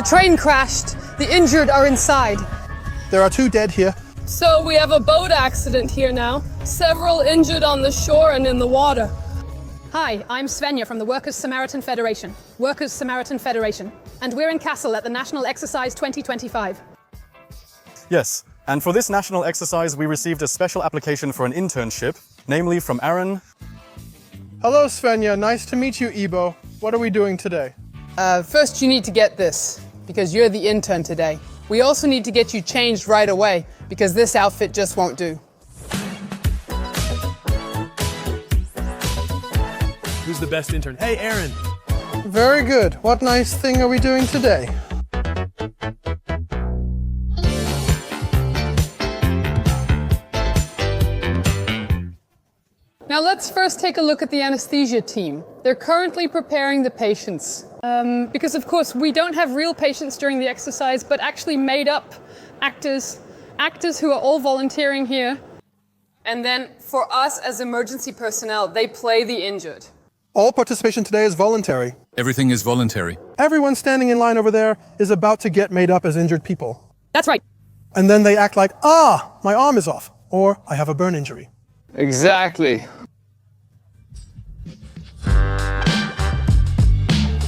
train crashed. The injured are inside. There are 2 dead here. So we have a boat accident here now. Several injured on the shore and in the water. Hi, I'm Svenja from the Workers' Samaritan Federation. Workers' Samaritan Federation. And we're in Kassel at the National Exercise 2025. Yes, and for this national exercise we received a special application for an internship, namely from Aaron. Hello, Svenja. Nice to meet you, Ibo. What are we doing today? First you need to get this, because you're the intern today. We also need to get you changed right away, because this outfit just won't do. Who's the best intern? Hey, Aaron. Very good. What nice thing are we doing today? Now let's first take a look at the anesthesia team. They're currently preparing the patients. Because of course we don't have real patients during the exercise, but actually made up actors who are all volunteering here. And then for us as emergency personnel, they play the injured. All participation today is voluntary. Everything is voluntary. Everyone standing in line over there is about to get made up as injured people. That's right. And then they act like, my arm is off, or I have a burn injury. Exactly.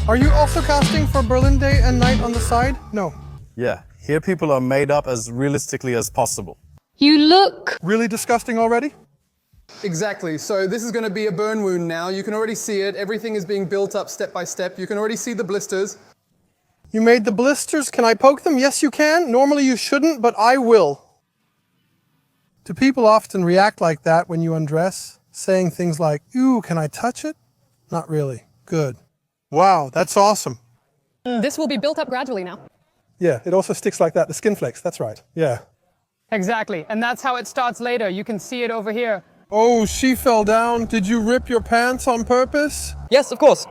Are you also casting for Berlin Day and Night on the side? No. Yeah, here people are made up as realistically as possible. You look... Really disgusting already? Exactly. So this is going to be a burn wound now. You can already see it. Everything is being built up step by step. You can already see the blisters. You made the blisters. Can I poke them? Yes, you can. Normally you shouldn't, but I will. Do people often react like that when you undress? Saying things like, ooh, can I touch it? Not really. Good. Wow, that's awesome. This will be built up gradually now. Yeah, it also sticks like that. The skin flakes, that's right. Yeah. Exactly, and that's how it starts later. You can see it over here. Oh, she fell down. Did you rip your pants on purpose? Yes, of course.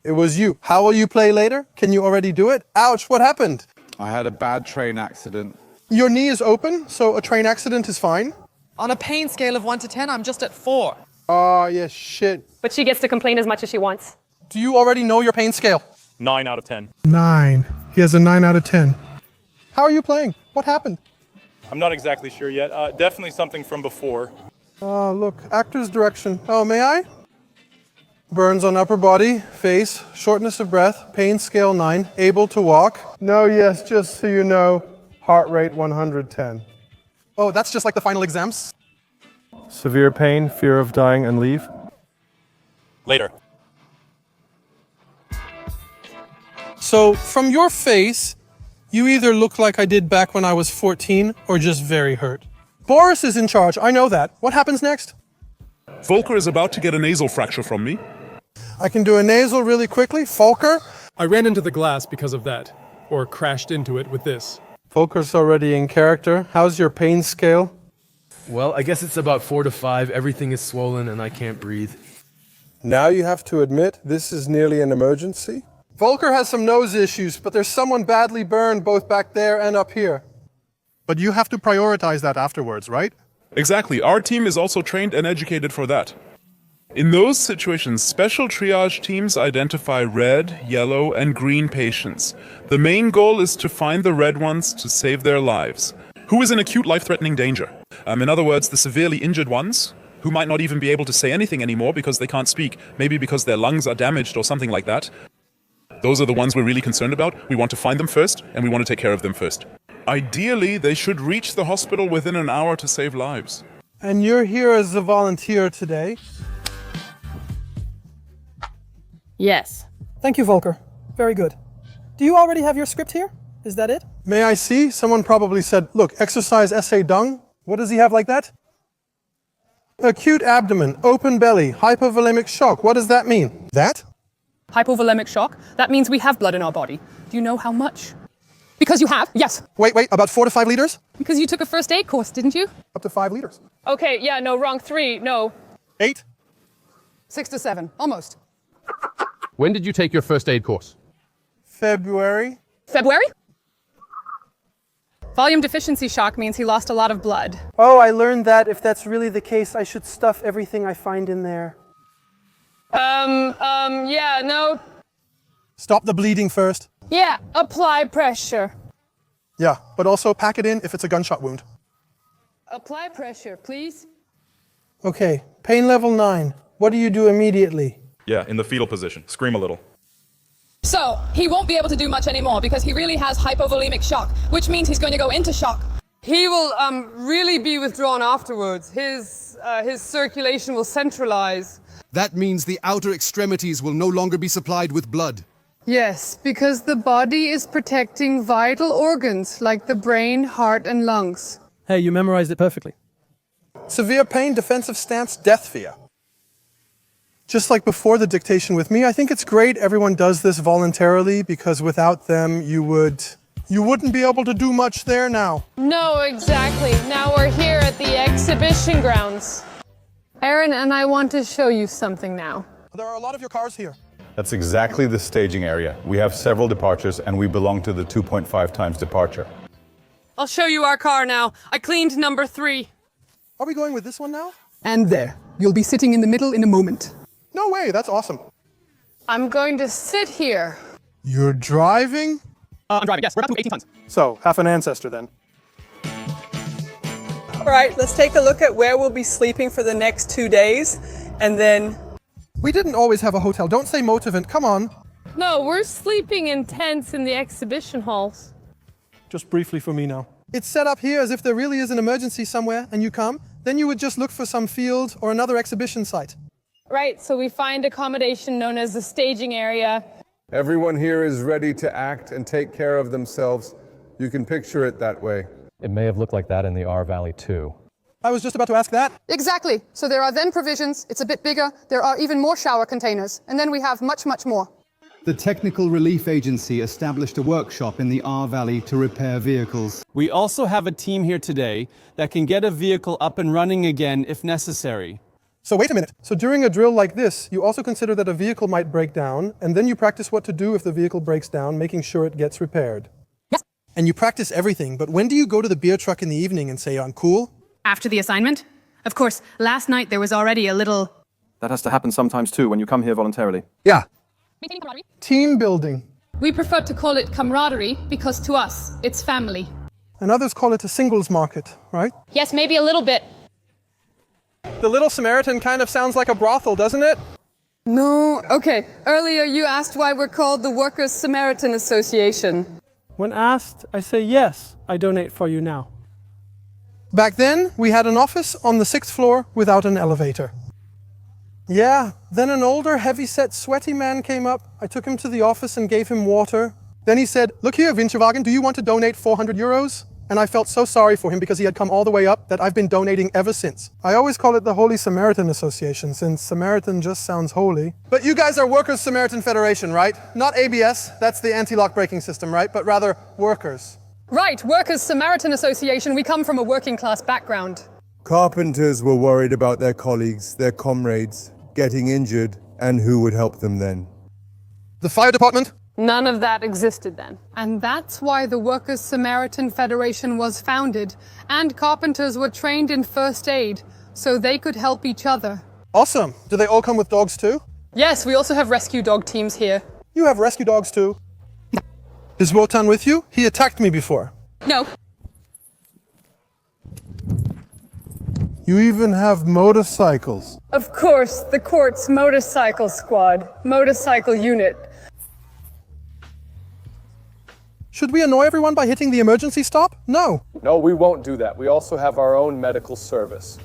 It was you. How will you play later? Can you already do it? Ouch, what happened? I had a bad train accident. Your knee is open, so a train accident is fine. On a pain scale of 1 to 10, I'm just at 4. Oh, yeah, shit. But she gets to complain as much as she wants. Do you already know your pain scale? 9 out of 10. 9. He has a 9 out of 10. How are you playing? What happened? I'm not exactly sure yet. Definitely something from before. Oh, look, actor's direction. Oh, may I? Burns on upper body, face, shortness of breath, pain scale 9, able to walk. No, yes, just so you know, heart rate 110. Oh, that's just like the final exams? Severe pain, fear of dying, and leave. Later. So, from your face, you either look like I did back when I was 14, or just very hurt. Boris is in charge, I know that. What happens next? Volker is about to get a nasal fracture from me. I can do a nasal really quickly. Volker? I ran into the glass because of that. Or crashed into it with this. Volker's already in character. How's your pain scale? Well, I guess it's about 4 to 5. Everything is swollen and I can't breathe. Now you have to admit, this is nearly an emergency. Volker has some nose issues, but there's someone badly burned both back there and up here. But you have to prioritize that afterwards, right? Exactly. Our team is also trained and educated for that. In those situations, special triage teams identify red, yellow, and green patients. The main goal is to find the red ones to save their lives. Who is in acute life-threatening danger? In other words, the severely injured ones, who might not even be able to say anything anymore because they can't speak, maybe because their lungs are damaged or something like that. Those are the ones we're really concerned about. We want to find them first, and we want to take care of them first. Ideally, they should reach the hospital within an hour to save lives. And you're here as a volunteer today? Yes. Thank you, Volker. Very good. Do you already have your script here? Is that it? May I see? Someone probably said, look, exercise essay dung. What does he have like that? Acute abdomen, open belly, hypovolemic shock. What does that mean? That? Hypovolemic shock? That means we have blood in our body. Do you know how much? Because you have, yes. Wait, about 4 to 5 liters? Because you took a first aid course, didn't you? Up to 5 liters. Okay, yeah, no, wrong. 3, no. 8? 6 to 7, almost. When did you take your first aid course? February. February? Volume deficiency shock means he lost a lot of blood. Oh, I learned that if that's really the case, I should stuff everything I find in there. Yeah, no. Stop the bleeding first. Yeah, apply pressure. Yeah, but also pack it in if it's a gunshot wound. Apply pressure, please. Okay, pain level 9. What do you do immediately? Yeah, in the fetal position. Scream a little. So, he won't be able to do much anymore because he really has hypovolemic shock, which means he's going to go into shock. He will really be withdrawn afterwards. His circulation will centralize. That means the outer extremities will no longer be supplied with blood. Yes, because the body is protecting vital organs like the brain, heart, and lungs. Hey, you memorized it perfectly. Severe pain, defensive stance, death fear. Just like before the dictation with me, I think it's great everyone does this voluntarily because without them you wouldn't be able to do much there now. No, exactly. Now we're here at the exhibition grounds. Aaron and I want to show you something now. There are a lot of your cars here. That's exactly the staging area. We have several departures and we belong to the 2.5 times departure. I'll show you our car now. I cleaned number 3. Are we going with this one now? And there. You'll be sitting in the middle in a moment. No way, that's awesome. I'm going to sit here. You're driving? I'm driving, yes. We're up to 18 tons. So, half an ancestor then. All right, let's take a look at where we'll be sleeping for the next 2 days, and then... We didn't always have a hotel. Don't say motivant, come on. No, we're sleeping in tents in the exhibition halls. Just briefly for me now. It's set up here as if there really is an emergency somewhere and you come, then you would just look for some field or another exhibition site. Right, so we find accommodation known as the staging area. Everyone here is ready to act and take care of themselves. You can picture it that way. It may have looked like that in the R Valley too. I was just about to ask that. Exactly. So there are then provisions, it's a bit bigger, there are even more shower containers, and then we have much, much more. The Technical Relief Agency established a workshop in the R Valley to repair vehicles. We also have a team here today that can get a vehicle up and running again if necessary. So wait a minute. So during a drill like this, you also consider that a vehicle might break down, and then you practice what to do if the vehicle breaks down, making sure it gets repaired. Yes. And you practice everything, but when do you go to the beer truck in the evening and say, I'm cool? After the assignment? Of course, last night there was already a little... That has to happen sometimes too when you come here voluntarily. Yeah. Maintaining camaraderie? Team building. We prefer to call it camaraderie because to us, it's family. And others call it a singles market, right? Yes, maybe a little bit. The Little Samaritan kind of sounds like a brothel, doesn't it? No. Okay, earlier you asked why we're called the Workers' Samaritan Association. When asked, I say yes, I donate for you now. Back then, we had an office on the 6th floor without an elevator. Yeah, then an older, heavy-set, sweaty man came up. I took him to the office and gave him water. Then he said, look here, Winterwagen, do you want to donate 400 euros? And I felt so sorry for him because he had come all the way up that I've been donating ever since. I always call it the Holy Samaritan Association, since Samaritan just sounds holy. But you guys are Workers' Samaritan Federation, right? Not ABS, that's the anti-lock braking system, right? But rather workers. Right, Workers' Samaritan Association, we come from a working class background. Carpenters were worried about their colleagues, their comrades, getting injured, and who would help them then. The fire department? None of that existed then. And that's why the Workers' Samaritan Federation was founded, and carpenters were trained in first aid, so they could help each other. Awesome. Do they all come with dogs too? Yes, we also have rescue dog teams here. You have rescue dogs too? Is Wotan with you? He attacked me before. No. You even have motorcycles. Of course, the court's motorcycle squad, motorcycle unit. Should we annoy everyone by hitting the emergency stop? No. No, we won't do that. We also have our own medical service.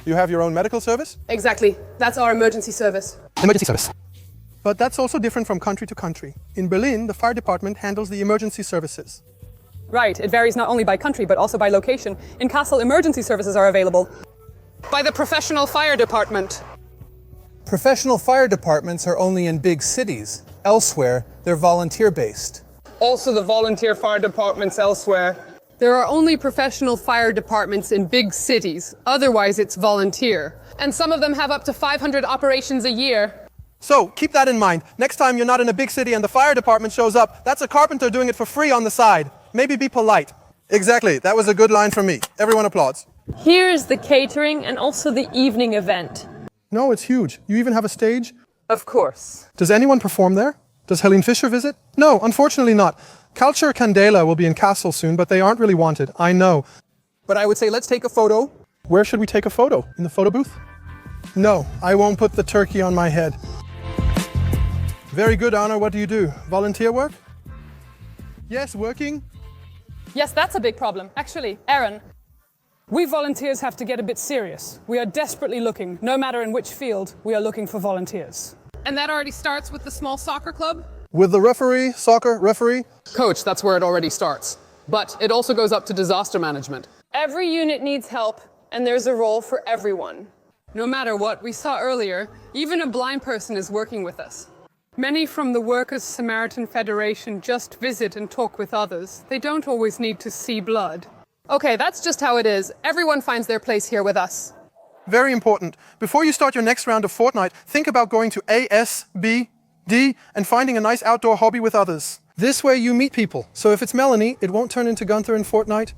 You have your own medical service? Exactly. That's our emergency service. Emergency service. But that's also different from country to country. In Berlin, the fire department handles the emergency services. Right, it varies not only by country, but also by location. In Kassel, emergency services are available by the professional fire department. Professional fire departments are only in big cities. Elsewhere, they're volunteer-based. Also the volunteer fire departments elsewhere. There are only professional fire departments in big cities. Otherwise, it's volunteer. And some of them have up to 500 operations a year. So, keep that in mind. Next time you're not in a big city and the fire department shows up, that's a carpenter doing it for free on the side. Maybe be polite. Exactly. That was a good line from me. Everyone applauds. Here's the catering and also the evening event. No, it's huge. You even have a stage? Of course. Does anyone perform there? Does Helene Fischer visit? No, unfortunately not. Culture Candela will be in Kassel soon, but they aren't really wanted. I know. But I would say let's take a photo. Where should we take a photo? In the photo booth? No, I won't put the turkey on my head. Very good, Anna. What do you do? Volunteer work? Yes, working. Yes, that's a big problem. Actually, Aaron, we volunteers have to get a bit serious. We are desperately looking, no matter in which field, we are looking for volunteers. And that already starts with the small soccer club? With the referee, soccer referee? Coach, that's where it already starts. But it also goes up to disaster management. Every unit needs help, and there's a role for everyone. No matter what we saw earlier, even a blind person is working with us. Many from the Workers' Samaritan Federation just visit and talk with others. They don't always need to see blood. Okay, that's just how it is. Everyone finds their place here with us. Very important. Before you start your next round of Fortnite, think about going to A, S, B, D, and finding a nice outdoor hobby with others. This way you meet people. So if it's Melanie, it won't turn into Gunther in Fortnite.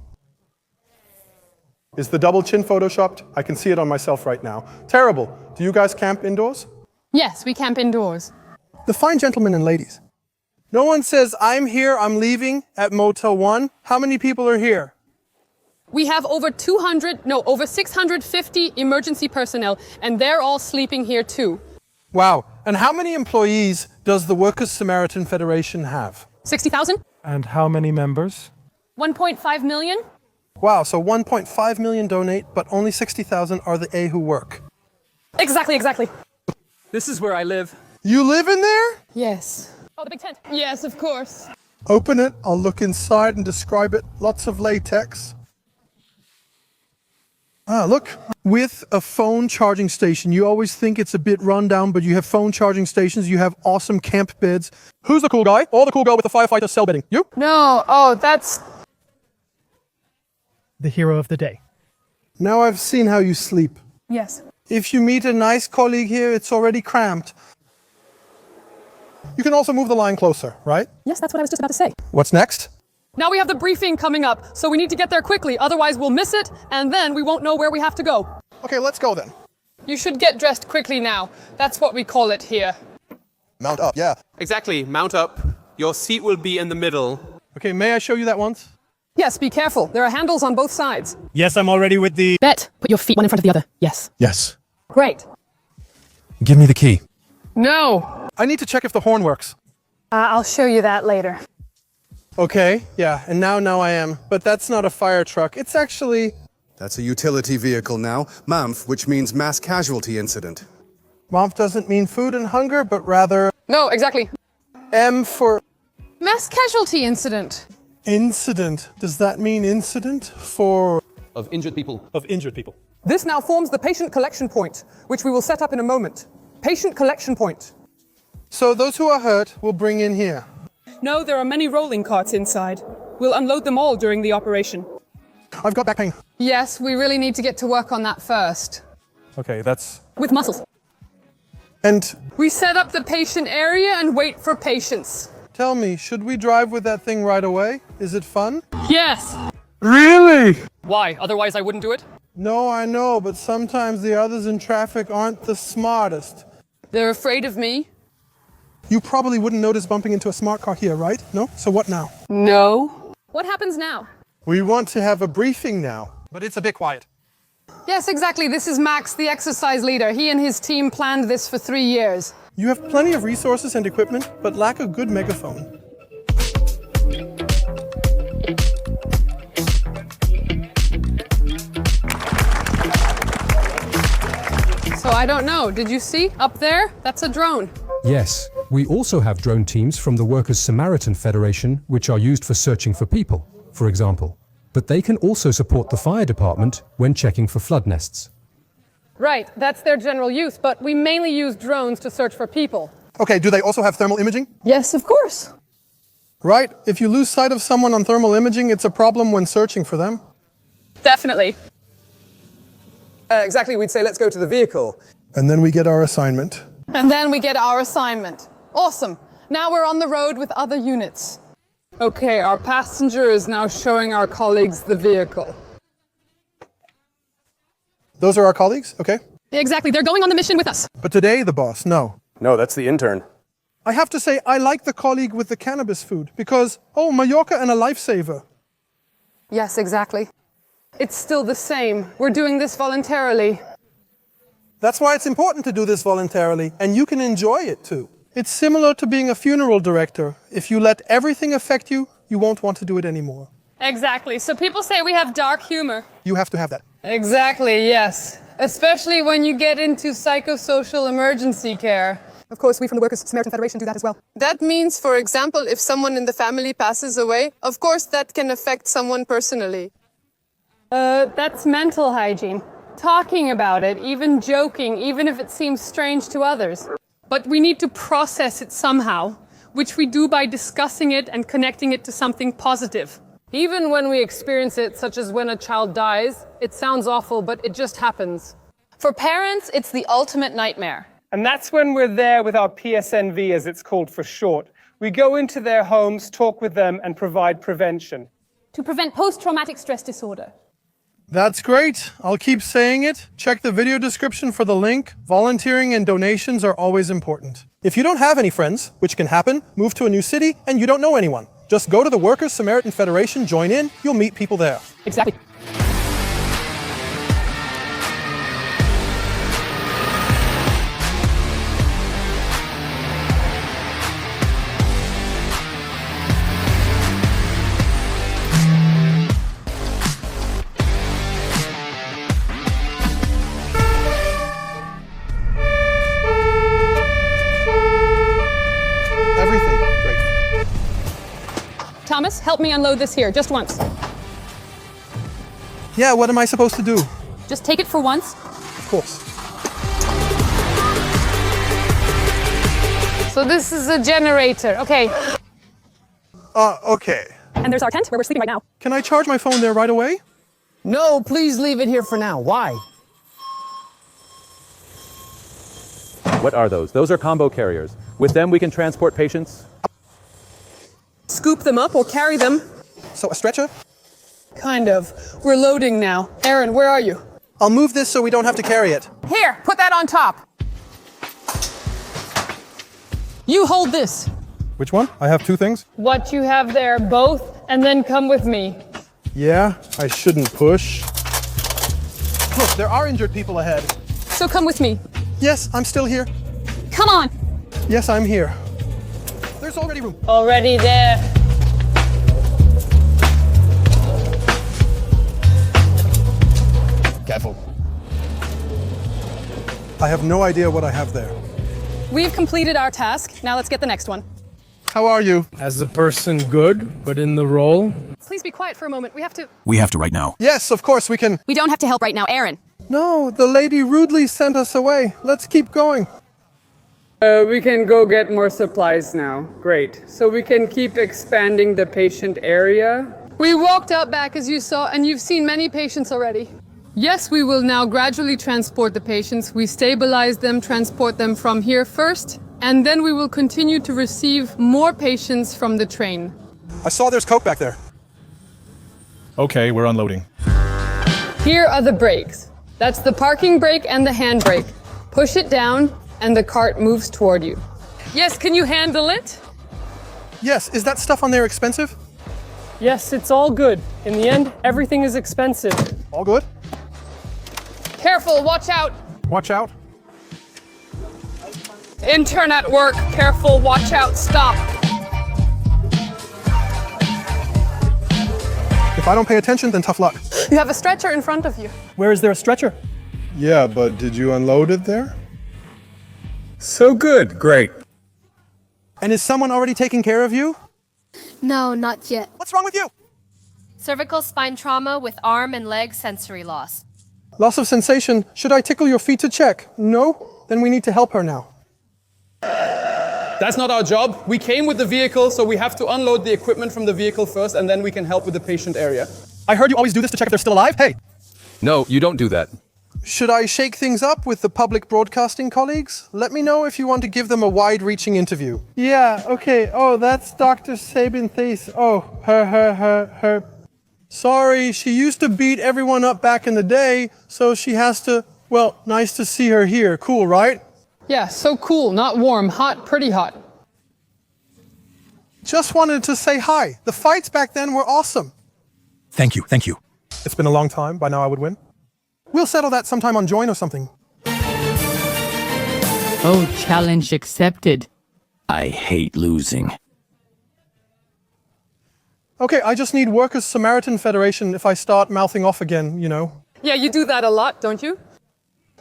Is the double chin photoshopped? I can see it on myself right now. Terrible. Do you guys camp indoors? Yes, we camp indoors. The fine gentlemen and ladies. No one says, I'm here, I'm leaving at Motel 1. How many people are here? We have over 650 emergency personnel, and they're all sleeping here too. Wow. And how many employees does the Workers' Samaritan Federation have? 60,000? And how many members? 1.5 million? Wow, so 1.5 million donate, but only 60,000 are the A who work. Exactly. This is where I live. You live in there? Yes. Oh, the big tent. Yes, of course. Open it, I'll look inside and describe it. Lots of latex. Ah, look, with a phone charging station. You always think it's a bit run down, but you have phone charging stations, you have awesome camp beds. Who's the cool guy? Or the cool girl with the firefighter cell bedding? You? No, oh, that's... The hero of the day. Now I've seen how you sleep. Yes. If you meet a nice colleague here, it's already cramped. You can also move the line closer, right? Yes, that's what I was just about to say. What's next? Now we have the briefing coming up, so we need to get there quickly, otherwise we'll miss it, and then we won't know where we have to go. Okay, let's go then. You should get dressed quickly now. That's what we call it here. Mount up, yeah. Exactly, mount up. Your seat will be in the middle. Okay, may I show you that once? Yes, be careful. There are handles on both sides. Yes, I'm already with the... Bet. Put your feet one in front of the other. Yes. Yes. Great. Give me the key. No. I need to check if the horn works. I'll show you that later. Okay, yeah, and now I am. But that's not a fire truck. It's actually... That's a utility vehicle now. MAMF, which means mass casualty incident. MAMF doesn't mean food and hunger, but rather... No, exactly. M for... Mass casualty incident. Incident. Does that mean incident for... Of injured people. Of injured people. This now forms the patient collection point, which we will set up in a moment. Patient collection point. So those who are hurt will bring in here. No, there are many rolling carts inside. We'll unload them all during the operation. I've got back pain. Yes, we really need to get to work on that first. Okay, that's... With muscles. And... We set up the patient area and wait for patients. Tell me, should we drive with that thing right away? Is it fun? Yes. Really? Why? Otherwise I wouldn't do it? No, I know, but sometimes the others in traffic aren't the smartest. They're afraid of me. You probably wouldn't notice bumping into a smart car here, right? No? So what now? No. What happens now? We want to have a briefing now, but it's a bit quiet. Yes, exactly. This is Max, the exercise leader. He and his team planned this for 3 years. You have plenty of resources and equipment, but lack a good megaphone. So I don't know. Did you see? Up there? That's a drone. Yes, we also have drone teams from the Workers' Samaritan Federation, which are used for searching for people, for example. But they can also support the fire department when checking for flood nests. Right, that's their general use, but we mainly use drones to search for people. Okay, do they also have thermal imaging? Yes, of course. Right, if you lose sight of someone on thermal imaging, it's a problem when searching for them. Definitely. Exactly, we'd say let's go to the vehicle. And then we get our assignment. And then we get our assignment. Awesome. Now we're on the road with other units. Okay, our passenger is now showing our colleagues the vehicle. Those are our colleagues? Okay. Exactly, they're going on the mission with us. But today, the boss, no. No, that's the intern. I have to say, I like the colleague with the cannabis food because, oh, Mallorca and a lifesaver. Yes, exactly. It's still the same. We're doing this voluntarily. That's why it's important to do this voluntarily, and you can enjoy it too. It's similar to being a funeral director. If you let everything affect you, you won't want to do it anymore. Exactly. So people say we have dark humor. You have to have that. Exactly, yes. Especially when you get into psychosocial emergency care. Of course, we from the Workers' Samaritan Federation do that as well. That means, for example, if someone in the family passes away, of course that can affect someone personally. That's mental hygiene. Talking about it, even joking, even if it seems strange to others. But we need to process it somehow, which we do by discussing it and connecting it to something positive. Even when we experience it, such as when a child dies, it sounds awful, but it just happens. For parents, it's the ultimate nightmare. And that's when we're there with our PSNV, as it's called for short. We go into their homes, talk with them, and provide prevention. To prevent post-traumatic stress disorder. That's great. I'll keep saying it. Check the video description for the link. Volunteering and donations are always important. If you don't have any friends, which can happen, move to a new city, and you don't know anyone, just go to the Workers' Samaritan Federation, join in, you'll meet people there. Exactly. Everything. Great. Thomas, help me unload this here, just once. Yeah, what am I supposed to do? Just take it for once. Of course. So this is a generator, okay. Okay. And there's our tent where we're sleeping right now. Can I charge my phone there right away? No, please leave it here for now. Why? What are those? Those are combo carriers. With them, we can transport patients. Scoop them up or carry them. So a stretcher? Kind of. We're loading now. Aaron, where are you? I'll move this so we don't have to carry it. Here, put that on top. You hold this. Which one? I have two things. What you have there, both, and then come with me. Yeah, I shouldn't push. Look, there are injured people ahead. So come with me. Yes, I'm still here. Come on. Yes, I'm here. There's already room. Already there. Careful. I have no idea what I have there. We've completed our task. Now let's get the next one. How are you? As a person, good, but in the role? Please be quiet for a moment. We have to right now. Yes, of course we can. We don't have to help right now, Aaron. No, the lady rudely sent us away. Let's keep going. We can go get more supplies now. Great. So we can keep expanding the patient area. We walked out back as you saw, and you've seen many patients already. Yes, we will now gradually transport the patients. We stabilize them, transport them from here first, and then we will continue to receive more patients from the train. I saw there's coke back there. Okay, we're unloading. Here are the brakes. That's the parking brake and the handbrake. Push it down, and the cart moves toward you. Yes, can you handle it? Yes, is that stuff on there expensive? Yes, it's all good. In the end, everything is expensive. All good? Careful, watch out. Watch out. Intern at work, careful, watch out, stop. If I don't pay attention, then tough luck. You have a stretcher in front of you. Where is there a stretcher? Yeah, but did you unload it there? So good. Great. And is someone already taking care of you? No, not yet. What's wrong with you? Cervical spine trauma with arm and leg sensory loss. Loss of sensation. Should I tickle your feet to check? No? Then we need to help her now. That's not our job. We came with the vehicle, so we have to unload the equipment from the vehicle first, and then we can help with the patient area. I heard you always do this to check if they're still alive. Hey! No, you don't do that. Should I shake things up with the public broadcasting colleagues? Let me know if you want to give them a wide-reaching interview. Yeah, okay. Oh, that's Dr. Sabin Thies. Oh, her. Sorry, she used to beat everyone up back in the day, so she has to... Well, nice to see her here. Cool, right? Yeah, so cool, not warm, hot, pretty hot. Just wanted to say hi. The fights back then were awesome. Thank you, thank you. It's been a long time. By now I would win. We'll settle that sometime on Join or something. Oh, challenge accepted. I hate losing. Okay, I just need Workers' Samaritan Federation if I start mouthing off again, you know. Yeah, you do that a lot, don't you?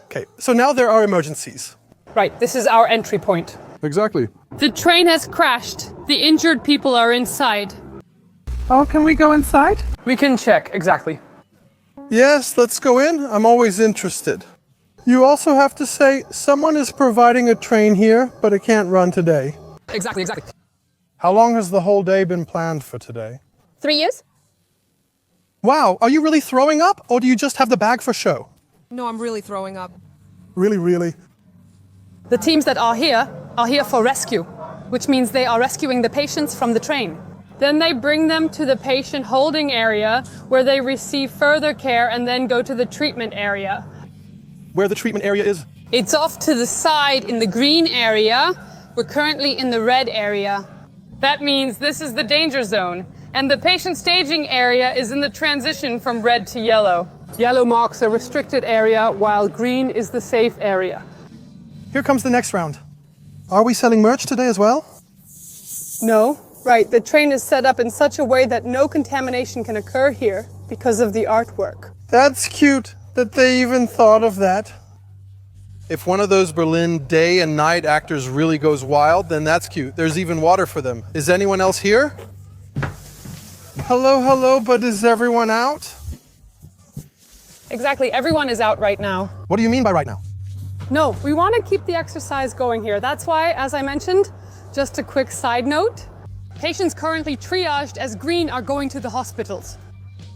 Okay, so now there are emergencies. Right, this is our entry point. Exactly. The train has crashed. The injured people are inside. Oh, can we go inside? We can check, exactly. Yes, let's go in. I'm always interested. You also have to say, someone is providing a train here, but it can't run today. Exactly. How long has the whole day been planned for today? 3 years? Wow, are you really throwing up, or do you just have the bag for show? No, I'm really throwing up. Really? The teams that are here for rescue, which means they are rescuing the patients from the train. Then they bring them to the patient holding area where they receive further care and then go to the treatment area. Where the treatment area is? It's off to the side in the green area. We're currently in the red area. That means this is the danger zone, and the patient staging area is in the transition from red to yellow. Yellow marks a restricted area, while green is the safe area. Here comes the next round. Are we selling merch today as well? No. Right, the train is set up in such a way that no contamination can occur here because of the artwork. That's cute that they even thought of that. If one of those Berlin day and night actors really goes wild, then that's cute. There's even water for them. Is anyone else here? Hello, but is everyone out? Exactly, everyone is out right now. What do you mean by right now? No, we want to keep the exercise going here. That's why, as I mentioned, just a quick side note, patients currently triaged as green are going to the hospitals.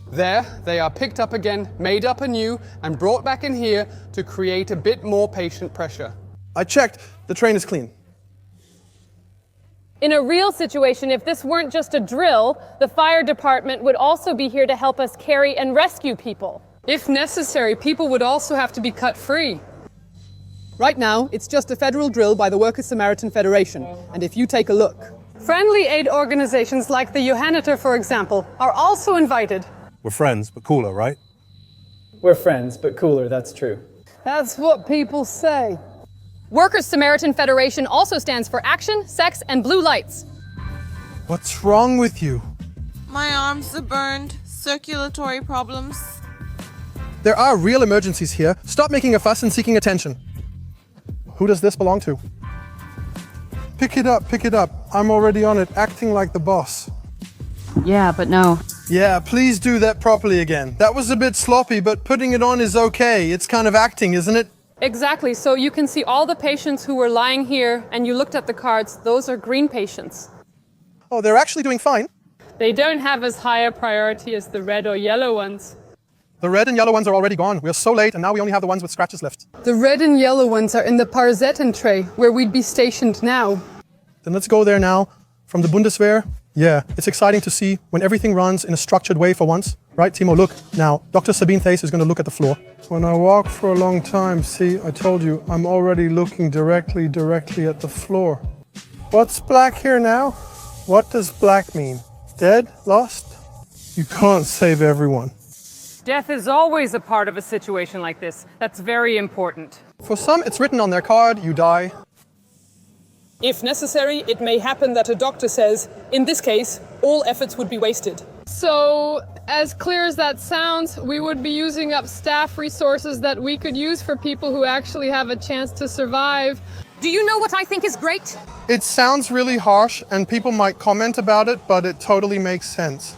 There, they are picked up again, made up anew, and brought back in here to create a bit more patient pressure. I checked. The train is clean. In a real situation, if this weren't just a drill, the fire department would also be here to help us carry and rescue people. If necessary, people would also have to be cut free. Right now, it's just a federal drill by the Workers' Samaritan Federation, and if you take a look. Friendly aid organizations like the Johanniter, for example, are also invited. We're friends, but cooler, right? We're friends, but cooler, that's true. That's what people say. Workers' Samaritan Federation also stands for Action, Sex, and Blue Lights. What's wrong with you? My arms are burned. Circulatory problems. There are real emergencies here. Stop making a fuss and seeking attention. Who does this belong to? Pick it up. I'm already on it, acting like the boss. Yeah, but no. Yeah, please do that properly again. That was a bit sloppy, but putting it on is okay. It's kind of acting, isn't it? Exactly, so you can see all the patients who were lying here, and you looked at the cards. Those are green patients. Oh, they're actually doing fine. They don't have as high a priority as the red or yellow ones. The red and yellow ones are already gone. We're so late, and now we only have the ones with scratches left. The red and yellow ones are in the Parzetten tray, where we'd be stationed now. Then let's go there now. From the Bundeswehr. Yeah, it's exciting to see when everything runs in a structured way for once. Right, Timo, look. Now, Dr. Sabine Theis is going to look at the floor. When I walk for a long time, see, I told you, I'm already looking directly at the floor. What's black here now? What does black mean? Dead? Lost? You can't save everyone. Death is always a part of a situation like this. That's very important. For some, it's written on their card, you die. If necessary, it may happen that a doctor says, in this case, all efforts would be wasted. So, as clear as that sounds, we would be using up staff resources that we could use for people who actually have a chance to survive. Do you know what I think is great? It sounds really harsh, and people might comment about it, but it totally makes sense.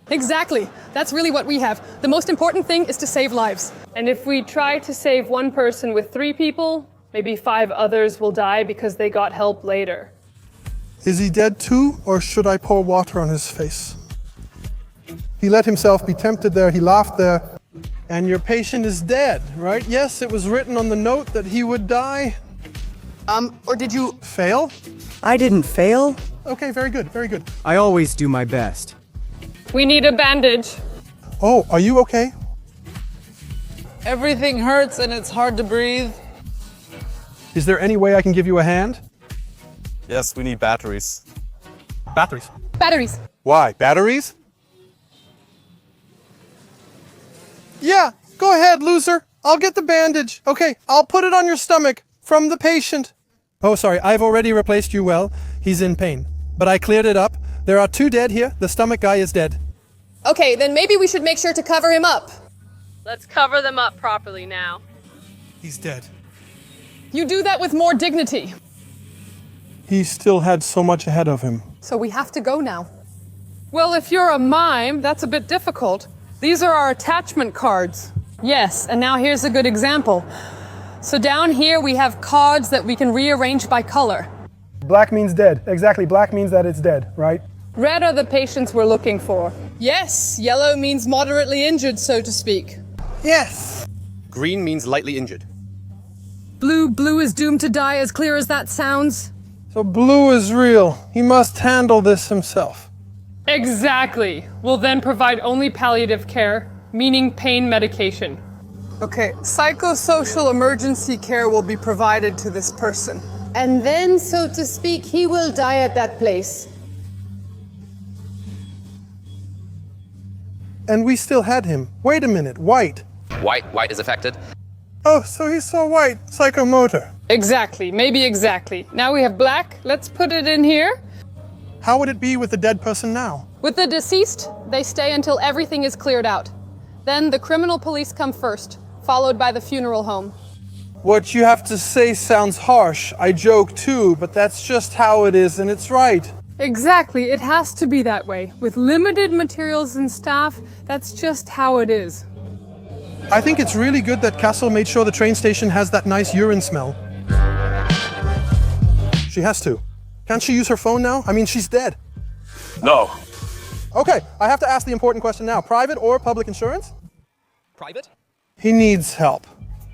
Exactly. That's really what we have. The most important thing is to save lives. And if we try to save one person with 3 people, maybe 5 others will die because they got help later. Is he dead too, or should I pour water on his face? He let himself be tempted there, he laughed there. And your patient is dead, right? Yes, it was written on the note that he would die. Or did you... Fail? I didn't fail. Okay, very good, very good. I always do my best. We need a bandage. Oh, are you okay? Everything hurts and it's hard to breathe. Is there any way I can give you a hand? Yes, we need batteries. Batteries. Batteries. Why? Batteries? Yeah, go ahead, loser. I'll get the bandage. Okay, I'll put it on your stomach from the patient. Oh, sorry, I've already replaced you well. He's in pain. But I cleared it up. There are 2 dead here. The stomach guy is dead. Okay, then maybe we should make sure to cover him up. Let's cover them up properly now. He's dead. You do that with more dignity. He still had so much ahead of him. So we have to go now. Well, if you're a mime, that's a bit difficult. These are our attachment cards. Yes, and now here's a good example. So down here we have cards that we can rearrange by color. Black means dead. Exactly, black means that it's dead, right? Red are the patients we're looking for. Yes, yellow means moderately injured, so to speak. Yes. Green means lightly injured. Blue is doomed to die, as clear as that sounds. So Blue is real. He must handle this himself. Exactly. We'll then provide only palliative care, meaning pain medication. Okay, psychosocial emergency care will be provided to this person. And then, so to speak, he will die at that place. And we still had him. Wait a minute, White. White is affected. Oh, so he saw White, psychomotor. Exactly, maybe exactly. Now we have Black. Let's put it in here. How would it be with the dead person now? With the deceased, they stay until everything is cleared out. Then the criminal police come first, followed by the funeral home. What you have to say sounds harsh. I joke too, but that's just how it is, and it's right. Exactly, it has to be that way. With limited materials and staff, that's just how it is. I think it's really good that Castle made sure the train station has that nice urine smell. She has to. Can't she use her phone now? I mean, she's dead. No. Okay, I have to ask the important question now. Private or public insurance? Private? He needs help.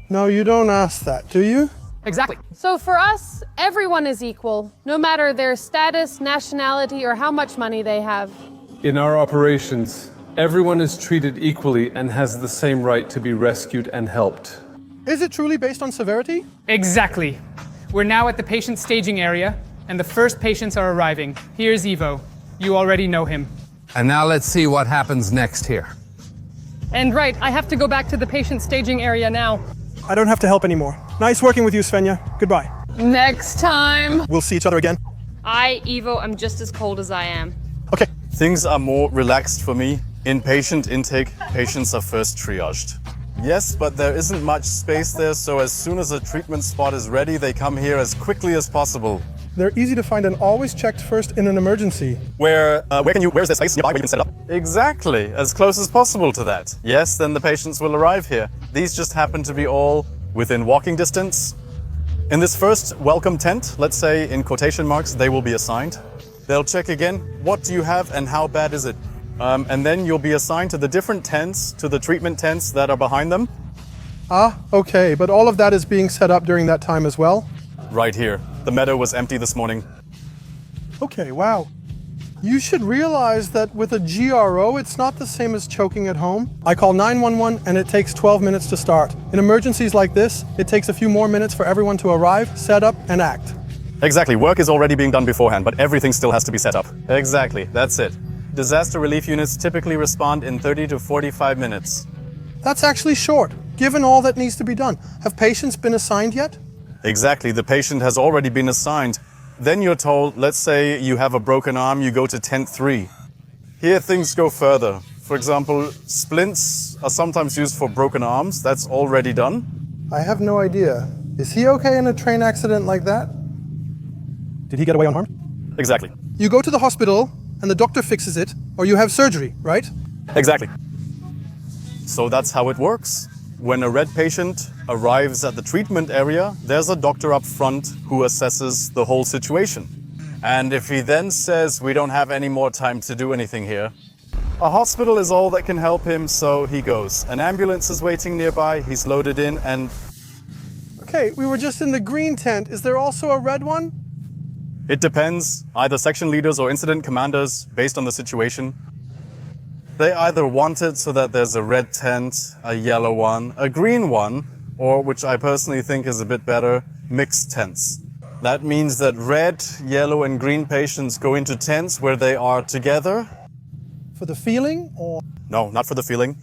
No, you don't ask that, do you? Exactly. So for us, everyone is equal, no matter their status, nationality, or how much money they have. In our operations, everyone is treated equally and has the same right to be rescued and helped. Is it truly based on severity? Exactly. We're now at the patient staging area, and the first patients are arriving. Here's Ivo. You already know him. And now let's see what happens next here. And right, I have to go back to the patient staging area now. I don't have to help anymore. Nice working with you, Svenja. Goodbye. Next time. We'll see each other again. Ivo, I'm just as cold as I am. Okay. Things are more relaxed for me. Inpatient intake, patients are first triaged. Yes, but there isn't much space there, so as soon as a treatment spot is ready, they come here as quickly as possible. They're easy to find and always checked first in an emergency. Where's there space nearby where you can set it up? Exactly, as close as possible to that. Yes, then the patients will arrive here. These just happen to be all within walking distance. In this first welcome tent, let's say in quotation marks, they will be assigned. They'll check again, what do you have and how bad is it? And then you'll be assigned to the different tents, to the treatment tents that are behind them. Ah, okay, but all of that is being set up during that time as well? Right here. The meadow was empty this morning. Okay, wow. You should realize that with a GRO, it's not the same as choking at home. I call 911 and it takes 12 minutes to start. In emergencies like this, it takes a few more minutes for everyone to arrive, set up, and act. Exactly. Work is already being done beforehand, but everything still has to be set up. Exactly. That's it. Disaster relief units typically respond in 30 to 45 minutes. That's actually short, given all that needs to be done. Have patients been assigned yet? Exactly. The patient has already been assigned. Then you're told, let's say you have a broken arm, you go to tent 3. Here things go further. For example, splints are sometimes used for broken arms. That's already done. I have no idea. Is he okay in a train accident like that? Did he get away unharmed? Exactly. You go to the hospital and the doctor fixes it, or you have surgery, right? Exactly. So that's how it works. When a red patient arrives at the treatment area, there's a doctor up front who assesses the whole situation. And if he then says, we don't have any more time to do anything here, a hospital is all that can help him, so he goes. An ambulance is waiting nearby, he's loaded in and... Okay, we were just in the green tent. Is there also a red one? It depends, either section leaders or incident commanders, based on the situation. They either want it so that there's a red tent, a yellow one, a green one, or, which I personally think is a bit better, mixed tents. That means that red, yellow, and green patients go into tents where they are together. For the feeling, or? No, not for the feeling.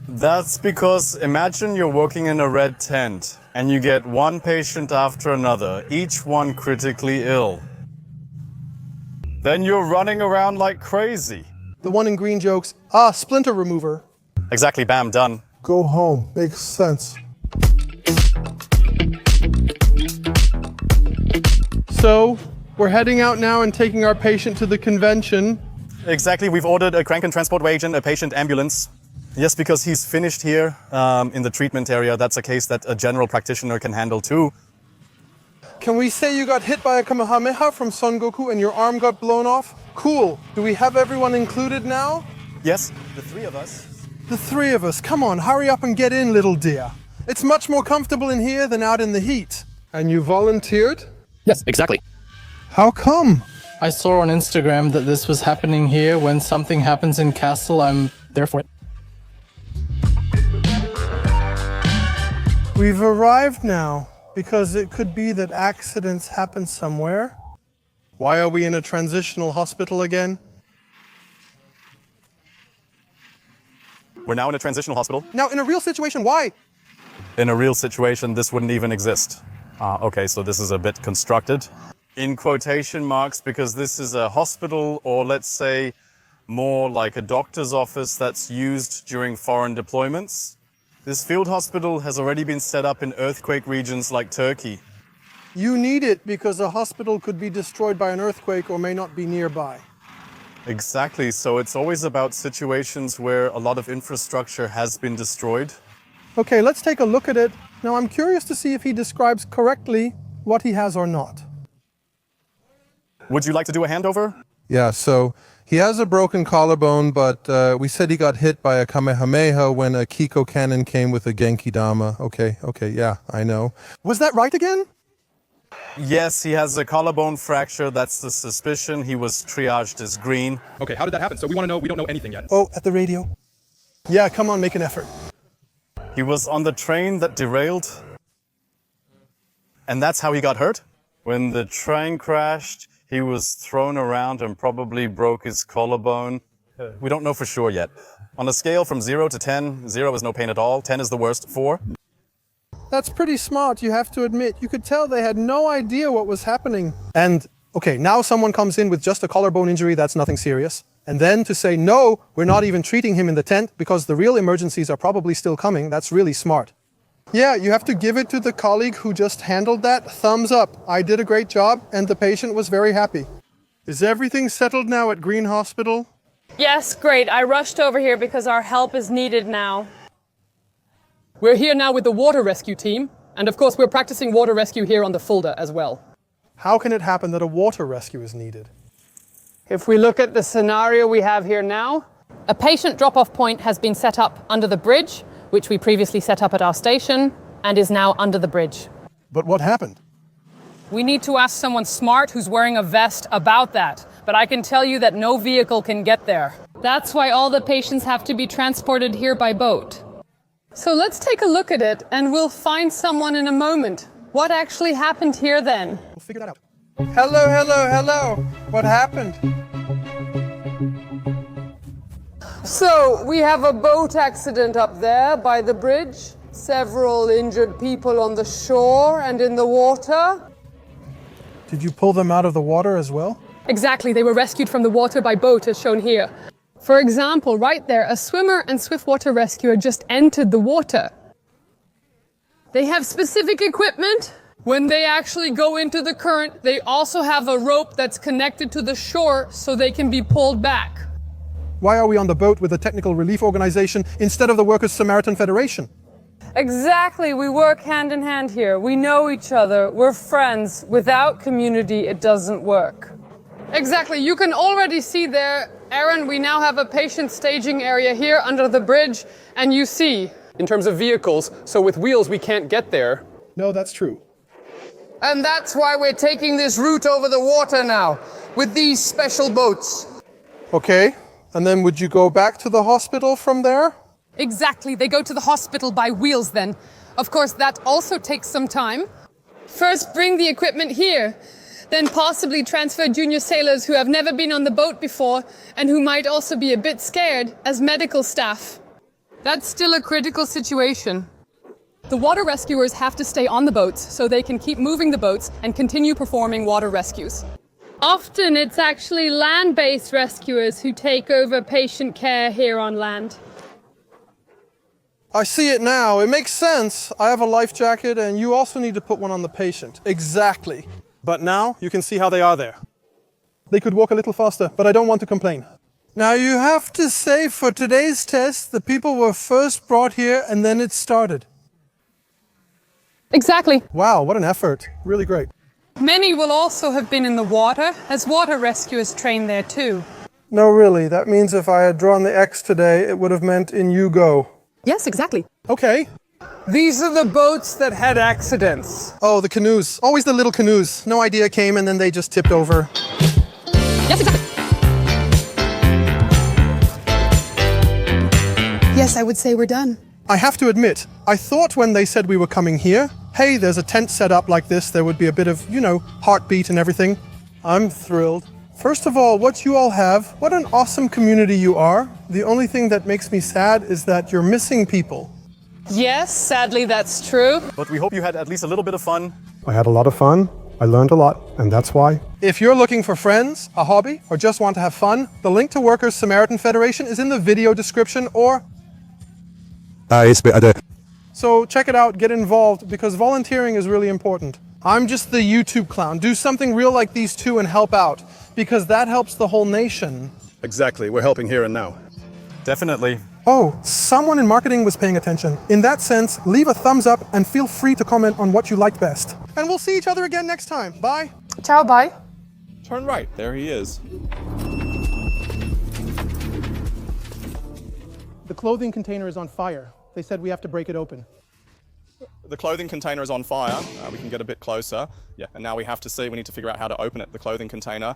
That's because imagine you're working in a red tent and you get one patient after another, each one critically ill. Then you're running around like crazy. The one in green jokes, splinter remover. Exactly, bam, done. Go home, makes sense. So, we're heading out now and taking our patient to the convention. Exactly, we've ordered a crank and transport wagon, a patient ambulance. Yes, because he's finished here in the treatment area. That's a case that a general practitioner can handle too. Can we say you got hit by a Kamehameha from Son Goku and your arm got blown off? Cool. Do we have everyone included now? Yes, the three of us. The three of us. Come on, hurry up and get in, little dear. It's much more comfortable in here than out in the heat. And you volunteered? Yes, exactly. How come? I saw on Instagram that this was happening here. When something happens in Castle, I'm there for it. We've arrived now, because it could be that accidents happen somewhere. Why are we in a transitional hospital again? We're now in a transitional hospital. Now, in a real situation, why? In a real situation, this wouldn't even exist. Okay, so this is a bit constructed. In quotation marks, because this is a hospital, or let's say more like a doctor's office that's used during foreign deployments. This field hospital has already been set up in earthquake regions like Turkey. You need it because a hospital could be destroyed by an earthquake or may not be nearby. Exactly, so it's always about situations where a lot of infrastructure has been destroyed. Okay, let's take a look at it. Now, I'm curious to see if he describes correctly what he has or not. Would you like to do a handover? Yeah, so he has a broken collarbone, but we said he got hit by a Kamehameha when a Kiko cannon came with a Genki Dama. Okay, yeah, I know. Was that right again? Yes, he has a collarbone fracture. That's the suspicion. He was triaged as green. Okay, how did that happen? So we want to know, we don't know anything yet. Oh, at the radio. Yeah, come on, make an effort. He was on the train that derailed. And that's how he got hurt. When the train crashed, he was thrown around and probably broke his collarbone. We don't know for sure yet. On a scale from 0 to 10, 0 is no pain at all, 10 is the worst, 4. That's pretty smart, you have to admit. You could tell they had no idea what was happening. And, okay, now someone comes in with just a collarbone injury, that's nothing serious. And then to say, no, we're not even treating him in the tent because the real emergencies are probably still coming, that's really smart. Yeah, you have to give it to the colleague who just handled that. Thumbs up. I did a great job, and the patient was very happy. Is everything settled now at Green Hospital? Yes, great. I rushed over here because our help is needed now. We're here now with the water rescue team, and of course we're practicing water rescue here on the Fulda as well. How can it happen that a water rescue is needed? If we look at the scenario we have here now, a patient drop-off point has been set up under the bridge, which we previously set up at our station, and is now under the bridge. But what happened? We need to ask someone smart who's wearing a vest about that, but I can tell you that no vehicle can get there. That's why all the patients have to be transported here by boat. So let's take a look at it, and we'll find someone in a moment. What actually happened here then? We'll figure that out. Hello. What happened? So, we have a boat accident up there by the bridge. Several injured people on the shore and in the water. Did you pull them out of the water as well? Exactly, they were rescued from the water by boat as shown here. For example, right there, a swimmer and swiftwater rescuer just entered the water. They have specific equipment. When they actually go into the current, they also have a rope that's connected to the shore so they can be pulled back. Why are we on the boat with a technical relief organization instead of the Workers' Samaritan Federation? Exactly, we work hand in hand here. We know each other, we're friends. Without community, it doesn't work. Exactly, you can already see there, Aaron, we now have a patient staging area here under the bridge, and you see. In terms of vehicles, so with wheels we can't get there. No, that's true. And that's why we're taking this route over the water now, with these special boats. Okay, and then would you go back to the hospital from there? Exactly, they go to the hospital by wheels then. Of course, that also takes some time. First, bring the equipment here. Then possibly transfer junior sailors who have never been on the boat before and who might also be a bit scared as medical staff. That's still a critical situation. The water rescuers have to stay on the boats so they can keep moving the boats and continue performing water rescues. Often it's actually land-based rescuers who take over patient care here on land. I see it now. It makes sense. I have a life jacket and you also need to put one on the patient. Exactly. But now you can see how they are there. They could walk a little faster, but I don't want to complain. Now you have to say for today's test, the people were first brought here and then it started. Exactly. Wow, what an effort. Really great. Many will also have been in the water, as water rescuers train there too. No, really. That means if I had drawn the X today, it would have meant in you go. Yes, exactly. Okay. These are the boats that had accidents. Oh, the canoes. Always the little canoes. No idea came and then they just tipped over. Yes, exactly. Yes, I would say we're done. I have to admit, I thought when they said we were coming here, hey, there's a tent set up like this, there would be a bit of, heartbeat and everything. I'm thrilled. First of all, what you all have, what an awesome community you are. The only thing that makes me sad is that you're missing people. Yes, sadly that's true. But we hope you had at least a little bit of fun. I had a lot of fun. I learned a lot, and that's why. If you're looking for friends, a hobby, or just want to have fun, the link to Workers' Samaritan Federation is in the video description or... So check it out, get involved, because volunteering is really important. I'm just the YouTube clown. Do something real like these two and help out, because that helps the whole nation. Exactly. We're helping here and now. Definitely. Oh, someone in marketing was paying attention. In that sense, leave a thumbs up and feel free to comment on what you liked best. And we'll see each other again next time. Bye. Ciao, bye. Turn right. There he is. The clothing container is on fire. They said we have to break it open. The clothing container is on fire. We can get a bit closer. Yeah, and now we have to see, we need to figure out how to open it. The clothing container